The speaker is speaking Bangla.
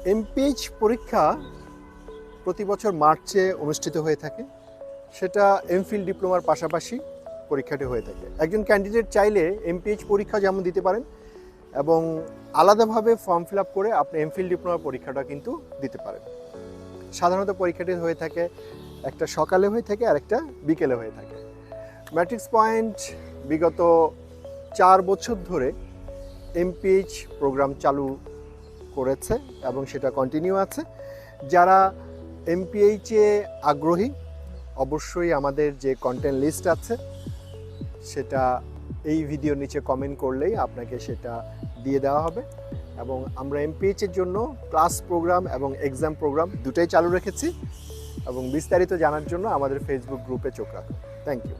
এমপিএইচ পরীক্ষা প্রতি বছর মার্চে অনুষ্ঠিত হয়ে থাকে। সেটা এমফিল ডিপ্লোমার পাশাপাশি পরীক্ষাটি হয়ে থাকে। একজন ক্যান্ডিডেট চাইলে এমপিএইচ পরীক্ষা যেমন দিতে পারেন এবং আলাদাভাবে ফর্ম ফিল আপ করে আপনি এমফিল ডিপ্লোমার পরীক্ষাটা কিন্তু দিতে পারেন। সাধারণত পরীক্ষাটি হয়ে থাকে একটা সকালে হয়ে থাকে আর একটা বিকেলে হয়ে থাকে। ম্যাট্রিক্স পয়েন্ট বিগত 4 বছর ধরে এমপিএইচ প্রোগ্রাম চালু করেছে এবং সেটা কন্টিনিউ আছে। যারা এমপিএইচে আগ্রহী অবশ্যই আমাদের যে কন্টেন্ট লিস্ট আছে সেটা এই ভিডিওর নিচে কমেন্ট করলেই আপনাকে সেটা দিয়ে দেওয়া হবে। এবং আমরা এমপিএইচের জন্য ক্লাস প্রোগ্রাম এবং এক্সাম প্রোগ্রাম দুটোই চালু রেখেছি এবং বিস্তারিত জানার জন্য আমাদের ফেসবুক গ্রুপে চোখ রাখুন। Thank you.